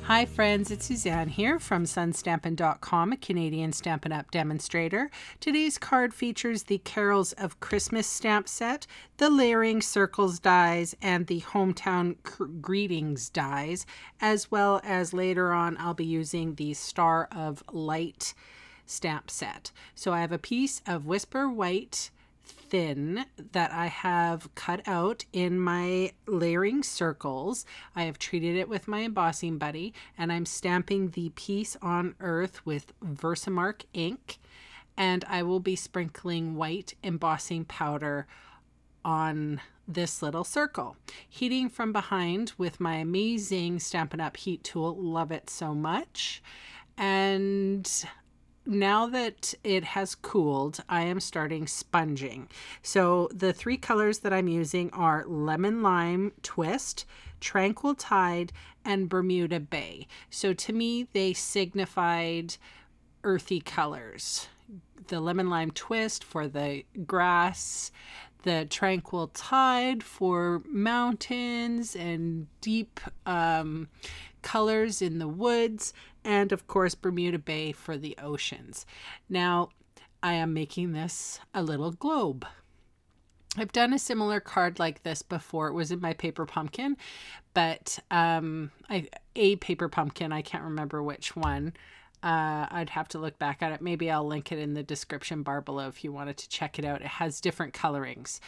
Hi friends, it's Suzanne here from sunstampin.com, a Canadian Stampin' Up! Demonstrator. Today's card features the Carols of Christmas stamp set, the Layering Circles dies, and the Hometown Greetings dies, as well as later on I'll be using the Star of Light stamp set. So I have a piece of Whisper White thin that I have cut out in my layering circles. I have treated it with my embossing buddy, and I'm stamping the piece on earth with Versamark ink, and I will be sprinkling white embossing powder on this little circle. Heating from behind with my amazing Stampin' Up! Heat tool. Love it so much. And now that it has cooled, I am starting sponging. So the three colors that I'm using are Lemon Lime Twist, Tranquil Tide, and Bermuda Bay. So to me, they signified earthy colors. The Lemon Lime Twist for the grass, the Tranquil Tide for mountains and deep colors in the woods, and of course Bermuda Bay for the oceans. Now I am making this a little globe. I've done a similar card like this before. It was in my paper pumpkin, but a paper pumpkin, I can't remember which one. I'd have to look back at it. Maybe I'll link it in the description bar below if you wanted to check it out. It has different colorings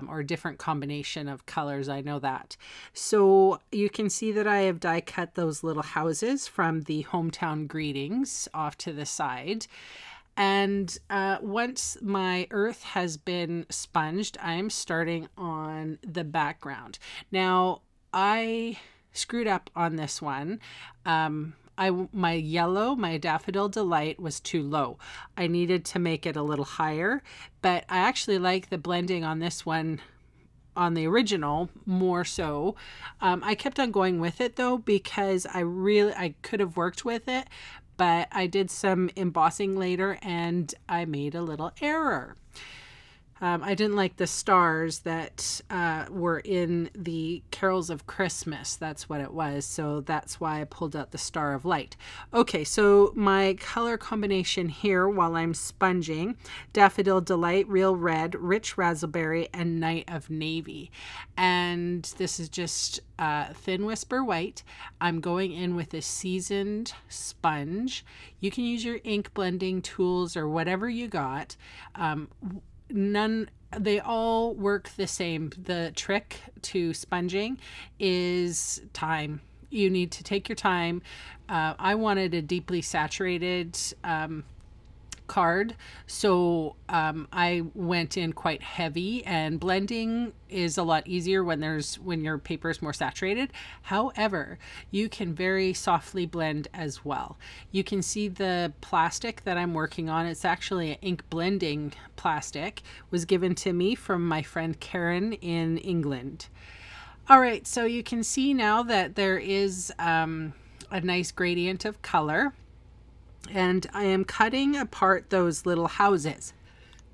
or different combination of colors. I know that. So you can see that I have die cut those little houses from the Hometown Greetings off to the side. And once my earth has been sponged, I'm starting on the background. Now I screwed up on this one. My yellow, my Daffodil Delight, was too low. I needed to make it a little higher, but I actually like the blending on this one on the original more so. I kept on going with it though, because I could have worked with it, but I did some embossing later and I made a little error. I didn't like the stars that were in the Carols of Christmas. That's what it was. So that's why I pulled out the Star of Light. Okay, so my color combination here while I'm sponging: Daffodil Delight, Real Red, Rich Raspberry, and Night of Navy. And this is just Thin Whisper White. I'm going in with a seasoned sponge. You can use your ink blending tools or whatever you got. They all work the same. The trick to sponging is time. You need to take your time. I wanted a deeply saturated card, so I went in quite heavy, and blending is a lot easier when your paper is more saturated. However, you can very softly blend as well. You can see the plastic that I'm working on. It's actually an ink blending plastic. It was given to me from my friend Karen in England. All right, so you can see now that there is a nice gradient of color. And I am cutting apart those little houses.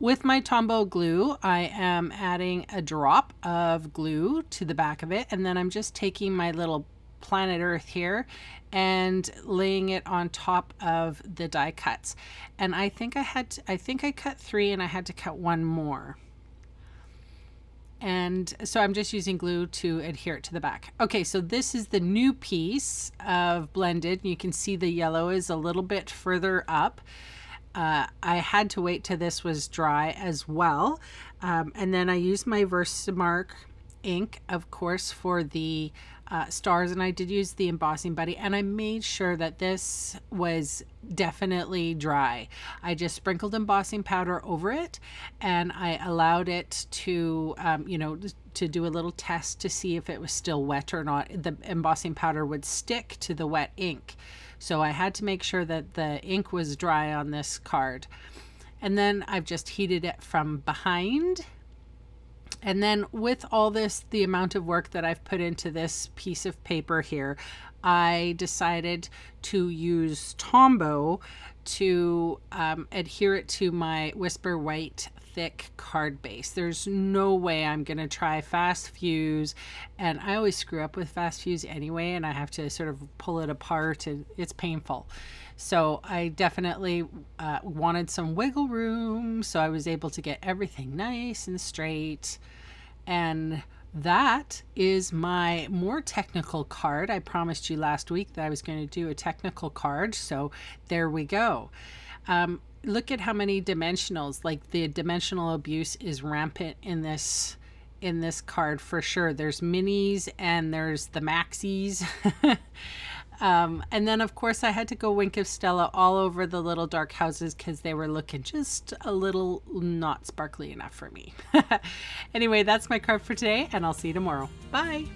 With my Tombow glue, I am adding a drop of glue to the back of it, and then I'm just taking my little planet Earth here and laying it on top of the die cuts. And I think I cut 3 and I had to cut 1 more. And so I'm just using glue to adhere it to the back. Okay, so this is the new piece of blended. You can see the yellow is a little bit further up. I had to wait till this was dry as well. And then I used my Versamark ink, of course, for the stars, and I did use the embossing buddy, and I made sure that this was definitely dry. I just sprinkled embossing powder over it, and I allowed it to to do a little test to see if it was still wet or not. The embossing powder would stick to the wet ink, so I had to make sure that the ink was dry on this card. And then I've just heated it from behind. And then with all this, the amount of work that I've put into this piece of paper here, I decided to use Tombow to adhere it to my Whisper White thick card base. There's no way I'm gonna try Fast Fuse, and I always screw up with Fast Fuse anyway, and I have to sort of pull it apart, and it's painful. So I definitely wanted some wiggle room, so I was able to get everything nice and straight. And that is my more technical card. I promised you last week that I was going to do a technical card, so there we go. Look at how many dimensionals, like the dimensional abuse is rampant in this card for sure. There's minis and there's the maxis. And then of course I had to go Wink of Stella all over the little dark houses because they were looking just a little not sparkly enough for me. Anyway, that's my card for today, and I'll see you tomorrow. Bye.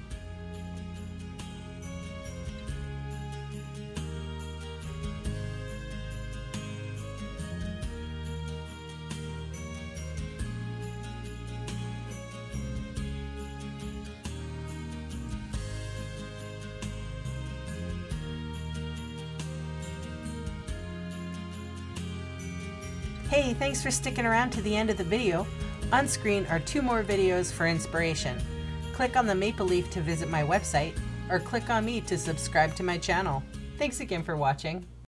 Hey, thanks for sticking around to the end of the video. On screen are 2 more videos for inspiration. Click on the maple leaf to visit my website, or click on me to subscribe to my channel. Thanks again for watching.